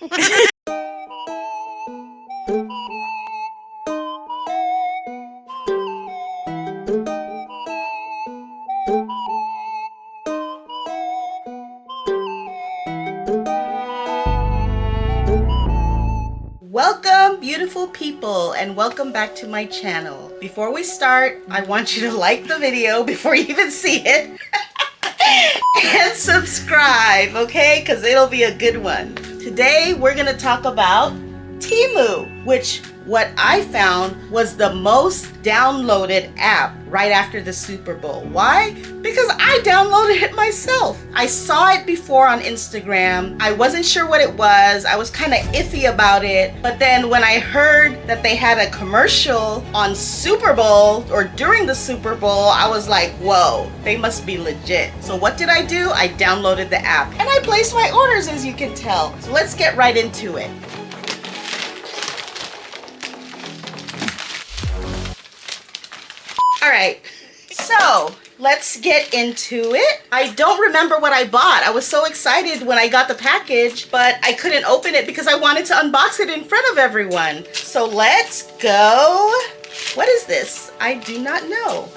Welcome, beautiful people, and welcome back to my channel. Before we start, I want you to like the video before you even see it and subscribe, okay? Because it'll be a good one. Today, we're going to talk about TEMU, which what I found was the most downloaded app right after the Super Bowl. Why? Because I downloaded it myself. I saw it before on Instagram. I wasn't sure what it was. I was kind of iffy about it. But then when I heard that they had a commercial on Super Bowl or during the Super Bowl, I was like, whoa, they must be legit. So what did I do? I downloaded the app and I placed my orders, as you can tell. So let's get right into it. All right, so let's get into it. I don't remember what I bought. I was so excited when I got the package, but I couldn't open it because I wanted to unbox it in front of everyone. So let's go. What is this? I do not know.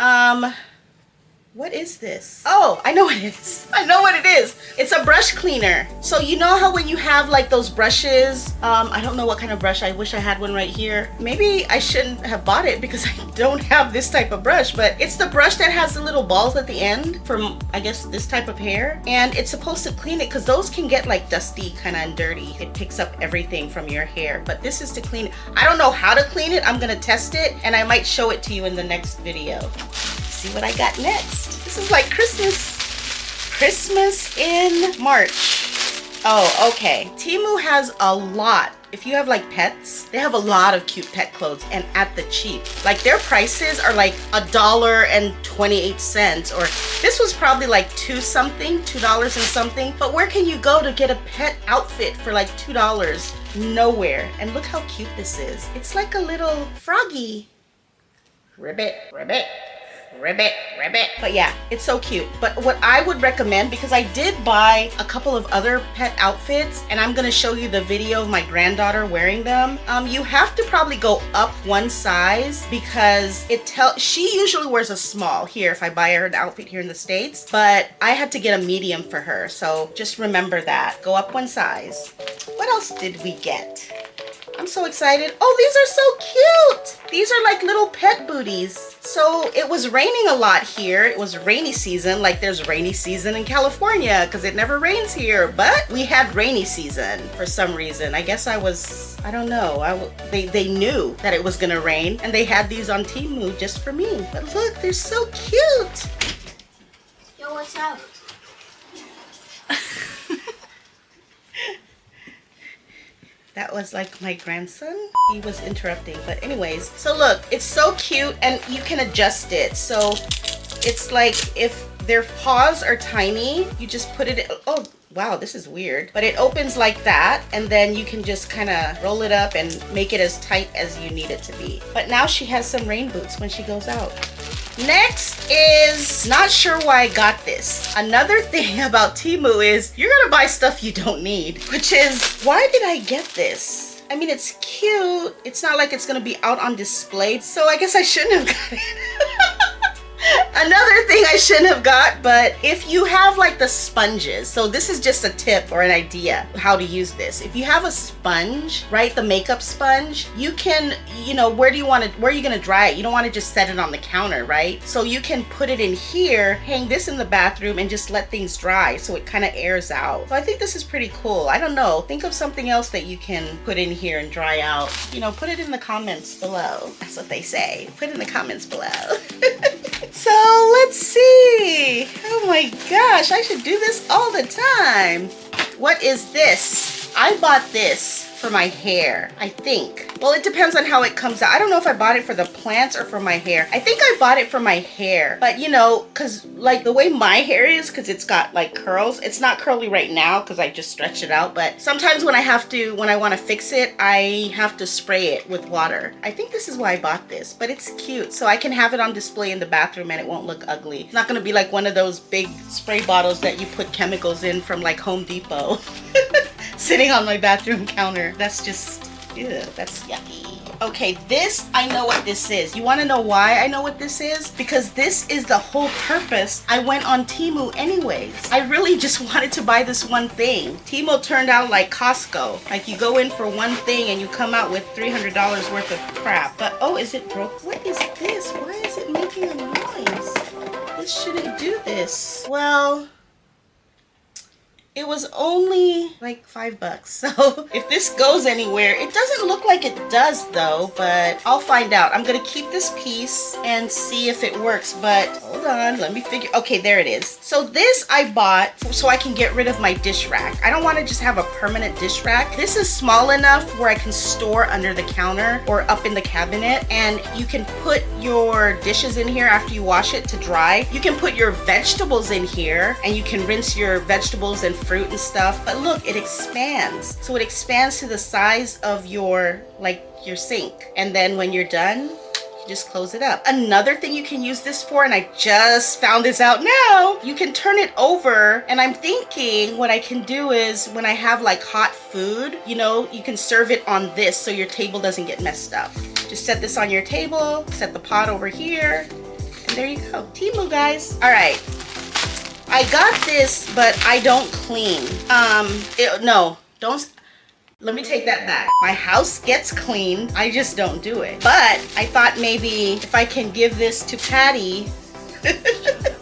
What is this? Oh, I know what it is. I know what it is. It's a brush cleaner. So you know how when you have like those brushes, I don't know what kind of brush. I wish I had one right here. Maybe I shouldn't have bought it because I don't have this type of brush, but it's the brush that has the little balls at the end from, I guess, this type of hair. And it's supposed to clean it because those can get like dusty kind of and dirty. It picks up everything from your hair, but this is to clean it. I don't know how to clean it. I'm gonna test it and I might show it to you in the next video. See what I got next. This is like Christmas in March. Oh, okay. TEMU has a lot. If you have like pets, they have a lot of cute pet clothes and at the cheap. Like their prices are like $1.28, or this was probably like $2 and something. But where can you go to get a pet outfit for like $2? Nowhere. And look how cute this is. It's like a little froggy. Ribbit, ribbit. Ribbit, ribbit. But yeah, it's so cute. But what I would recommend, because I did buy a couple of other pet outfits and I'm gonna show you the video of my granddaughter wearing them. You have to probably go up one size because she usually wears a small here if I buy her an outfit here in the States, but I had to get a medium for her. So just remember that, go up one size. What else did we get? I'm so excited. Oh, these are so cute. These are like little pet booties. So it was raining a lot here. It was rainy season, like there's rainy season in California because it never rains here, but we had rainy season for some reason. I guess I don't know. They knew that it was gonna rain and they had these on TEMU just for me. But look, they're so cute. Yo, what's up? That was like my grandson. He was interrupting, but anyways. So look, it's so cute and you can adjust it. So it's like if their paws are tiny, you just put it in. Oh, wow, this is weird. But it opens like that and then you can just kind of roll it up and make it as tight as you need it to be. But now she has some rain boots when she goes out. Next is, not sure why I got this. Another thing about TEMU is you're gonna buy stuff you don't need, which is, why did I get this? I mean, it's cute. It's not like it's gonna be out on display, so I guess I shouldn't have got it. Another thing I shouldn't have got, but if you have like the sponges, so this is just a tip or an idea how to use this. If you have a sponge, right, the makeup sponge, you can, where are you gonna dry it? You don't want to just set it on the counter, right? So you can put it in here, hang this in the bathroom and just let things dry so it kind of airs out. So I think this is pretty cool. I don't know, think of something else that you can put in here and dry out. Put it in the comments below. That's what they say. Put it in the comments below. So let's see. Oh my gosh, I should do this all the time. What is this? I bought this for my hair, I think. Well, it depends on how it comes out. I don't know if I bought it for the plants or for my hair. I think I bought it for my hair, but cause like the way my hair is, cause it's got like curls, it's not curly right now cause I just stretched it out, but sometimes when I want to fix it, I have to spray it with water. I think this is why I bought this, but it's cute. So I can have it on display in the bathroom and it won't look ugly. It's not gonna be like one of those big spray bottles that you put chemicals in from like Home Depot. sitting on my bathroom counter. That's just, ew, that's yucky. Okay, this, I know what this is. You want to know why I know what this is? Because this is the whole purpose. I went on TEMU anyways. I really just wanted to buy this one thing. TEMU turned out like Costco. Like you go in for one thing and you come out with $300 worth of crap. But, oh, is it broke? What is this? Why is it making a noise? This shouldn't do this. Well, it was only like $5. So if this goes anywhere, it doesn't look like it does though, but I'll find out. I'm gonna keep this piece and see if it works, but hold on, let me figure. Okay, there it is. So this I bought so I can get rid of my dish rack. I don't want to just have a permanent dish rack. This is small enough where I can store under the counter or up in the cabinet, and you can put your dishes in here after you wash it to dry. You can put your vegetables in here and you can rinse your vegetables and fruit and stuff, but look, it expands. So it expands to the size of your, like your sink. And then when you're done, you just close it up. Another thing you can use this for, and I just found this out now, you can turn it over, and I'm thinking what I can do is when I have like hot food, you know, you can serve it on this so your table doesn't get messed up. Just set this on your table, set the pot over here, and there you go. TEMU, guys. All right. I got this, but I don't clean. No, don't. Let me take that back. My house gets clean. I just don't do it. But I thought maybe if I can give this to Patty.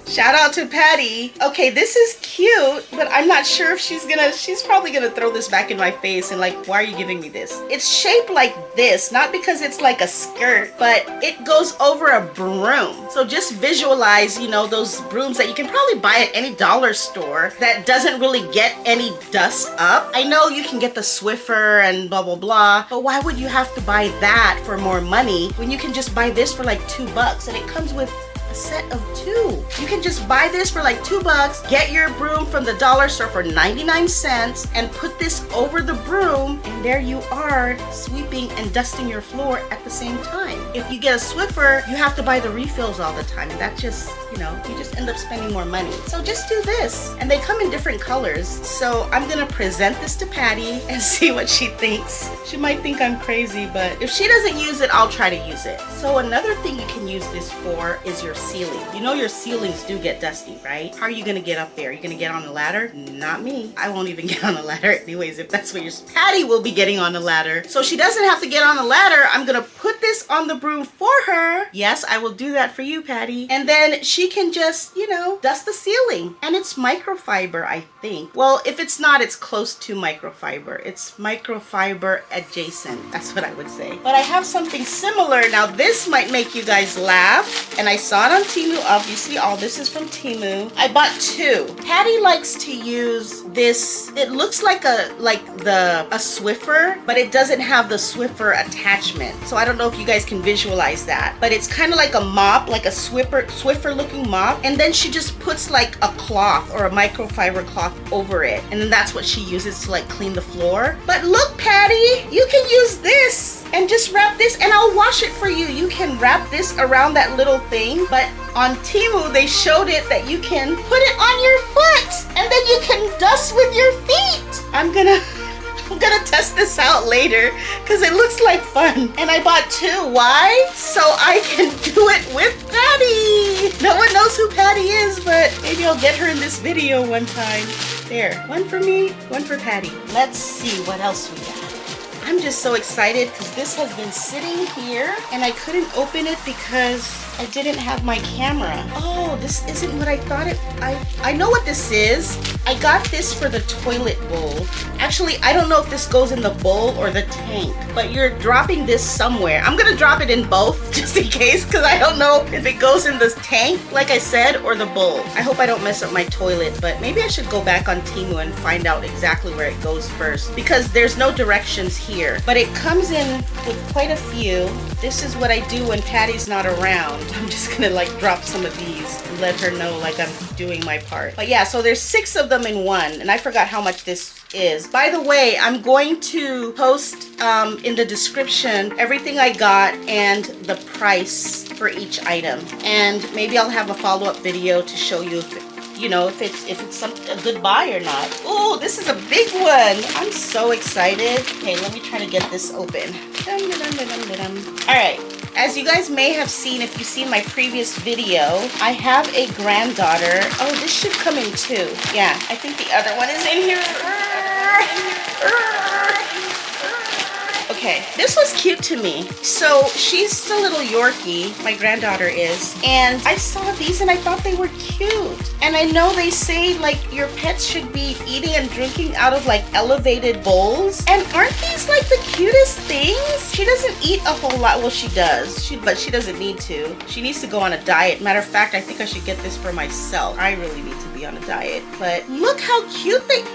Shout out to Patty. Okay, this is cute, but I'm not sure if she's probably gonna throw this back in my face and like, why are you giving me this? It's shaped like this, not because it's like a skirt, but it goes over a broom. So just visualize, you know, those brooms that you can probably buy at any dollar store that doesn't really get any dust up. I know you can get the Swiffer and blah, blah, blah, but why would you have to buy that for more money when you can just buy this for like $2 and it comes with a set of 2. You can just buy this for like $2, get your broom from the dollar store for 99 cents and put this over the broom, and there you are sweeping and dusting your floor at the same time. If you get a Swiffer, you have to buy the refills all the time, and that just, you know, you just end up spending more money. So just do this, and they come in different colors. So I'm gonna present this to Patty and see what she thinks. She might think I'm crazy, but if she doesn't use it, I'll try to use it. So another thing you can use this for is your ceiling. You know your ceilings do get dusty, right? How are you gonna get up there? Are you gonna get on a ladder? Not me. I won't even get on a ladder anyways, if that's what you're... Patty will be getting on a ladder. So she doesn't have to get on a ladder. I'm gonna put this on the broom for her. Yes, I will do that for you, Patty. And then she can just, you know, dust the ceiling. And it's microfiber, I think. Well, if it's not, it's close to microfiber. It's microfiber adjacent. That's what I would say. But I have something similar. Now, this might make you guys laugh. And I saw it on TEMU, obviously. All this is from TEMU. I bought 2. Patty likes to use this. It looks like a Swiffer, but it doesn't have the Swiffer attachment. So I don't know if you guys can visualize that. But it's kind of like a mop, like a Swiffer looking mop. And then she just puts like a cloth or a microfiber cloth over it. And then that's what she uses to like clean the floor. But look, Patty, you can use this and just wrap this, and I'll wash it for you. You can wrap this around that little thing, but on TEMU they showed it that you can put it on your foot and then you can dust with your feet. I'm gonna test this out later because it looks like fun. And I bought 2. Why? So I can do it with Patty. No one knows who Patty is, but maybe I'll get her in this video one time. There, one for me, one for Patty. Let's see what else we got. I'm just so excited because this has been sitting here and I couldn't open it because I didn't have my camera. Oh, this isn't what I thought it... I know what this is. I got this for the toilet bowl. Actually, I don't know if this goes in the bowl or the tank, but you're dropping this somewhere. I'm gonna drop it in both just in case because I don't know if it goes in the tank, like I said, or the bowl. I hope I don't mess up my toilet, but maybe I should go back on TEMU and find out exactly where it goes first because there's no directions here. But it comes in with quite a few. This is what I do when Patty's not around. I'm just gonna like drop some of these and let her know like I'm doing my part. But yeah, so there's 6 of them in one, and I forgot how much this is. By the way, I'm going to post in the description everything I got and the price for each item. And maybe I'll have a follow-up video to show you if you know, if it's a good buy or not. Oh, this is a big one. I'm so excited. Okay, let me try to get this open. All right. As you guys may have seen, if you've seen my previous video, I have a granddaughter. Oh, this should come in two. Yeah, I think the other one is in here. Okay, this was cute to me. So she's a little Yorkie, my granddaughter is, and I saw these and I thought they were cute. And I know they say like your pets should be eating and drinking out of like elevated bowls. And aren't these like the cutest things? She doesn't eat a whole lot. Well, she does, but she doesn't need to. She needs to go on a diet. Matter of fact, I think I should get this for myself. I really need to be on a diet. But look how cute they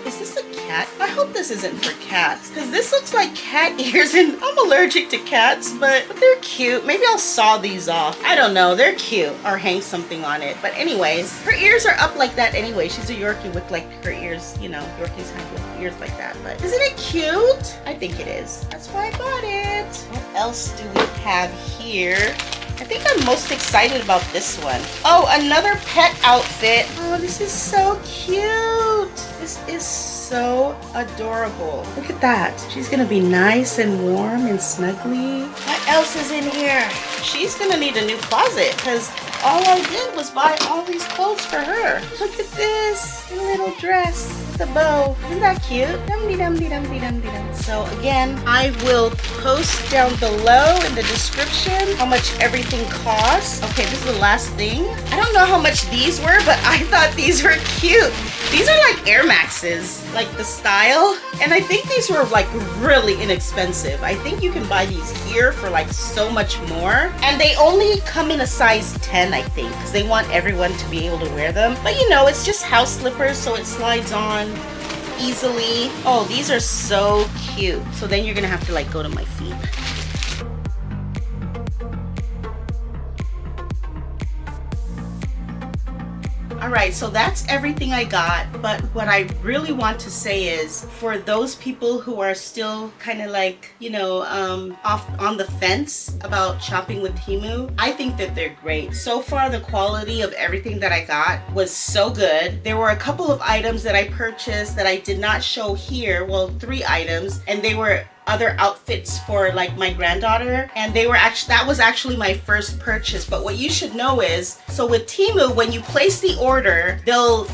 is this a cat? I hope this isn't for cats because this looks like cat ears and I'm allergic to cats, but they're cute. Maybe I'll saw these off. I don't know. They're cute or hang something on it. But anyways, her ears are up like that anyway. She's a Yorkie with like her ears, you know, Yorkies have ears like that. But isn't it cute? I think it is. That's why I bought it. What else do we have here? I think I'm most excited about this one. Oh, another pet outfit. Oh, this is so cute. This is so adorable. Look at that. She's gonna be nice and warm and snuggly. What else is in here? She's gonna need a new closet because all I did was buy all these clothes for her. Look at this little dress with a bow. Isn't that cute? Dum-de-dum-de-dum-de-dum-de-dum. So again, I will post down below in the description how much everything costs. Okay, this is the last thing. I don't know how much these were, but I thought these were cute. These are like Air Maxes, like the style. And I think these were like really inexpensive. I think you can buy these here for like so much more. And they only come in a size 10, I think, because they want everyone to be able to wear them. But you know, it's just house slippers, so it slides on easily. Oh, these are so cute. So then you're gonna have to like go to my feet. All right, so that's everything I got. But what I really want to say is for those people who are still kind of like, you know, off on the fence about shopping with TEMU, I think that they're great. So far, the quality of everything that I got was so good. There were a couple of items that I purchased that I did not show here. Well, 3 items, and they were other outfits for like my granddaughter, and they were actually, that was actually my first purchase. But what you should know is, so with TEMU, when you place the order,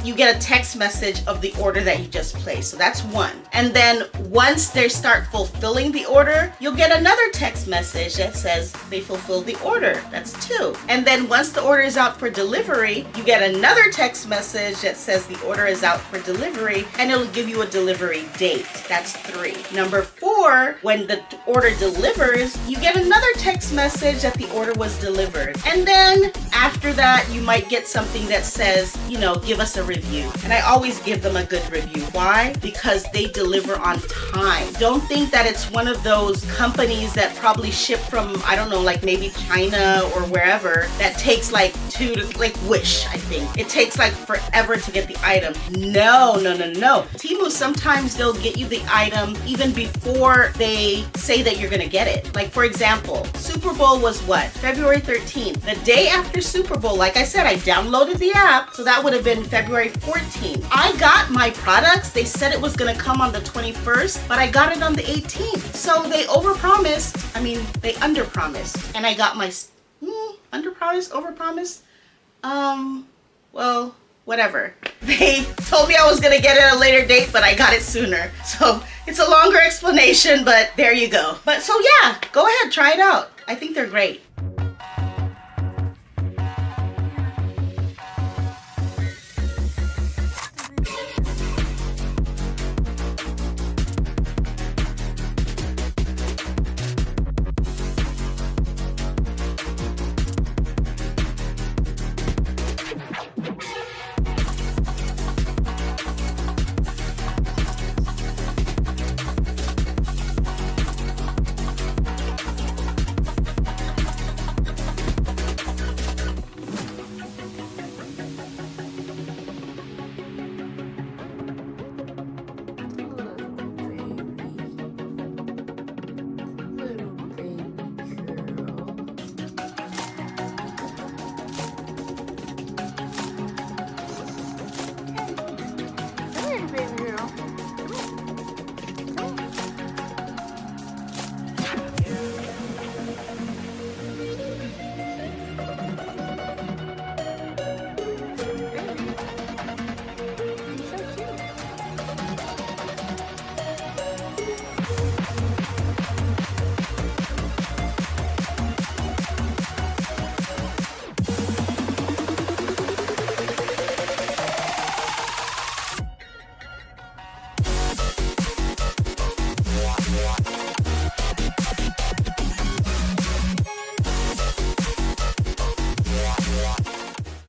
you get a text message of the order that you just placed. So that's one. And then once they start fulfilling the order, you'll get another text message that says they fulfilled the order. That's 2. And then once the order is out for delivery, you get another text message that says the order is out for delivery, and it'll give you a delivery date. That's 3. Number 4, when the order delivers, you get another text message that the order was delivered. And then after that, you might get something that says, you know, give us a review. And I always give them a good review. Why? Because they deliver on time. Don't think that it's one of those companies that probably ship from, I don't know, like maybe China or wherever, that takes like like Wish, I think. It takes like forever to get the item. No. TEMU, sometimes they'll get you the item even before they say that you're gonna get it. Like for example, Super Bowl was what? February 13th. The day after Super Bowl, like I said, I downloaded the app, so that would have been February 14th. I got my products. They said it was gonna come on the 21st, but I got it on the 18th. So they overpromised. I mean, they underpromised. And I got my underpromised, overpromised. Well, whatever. They told me I was gonna get it at a later date, but I got it sooner. So it's a longer explanation, but there you go. But so yeah, go ahead, try it out. I think they're great.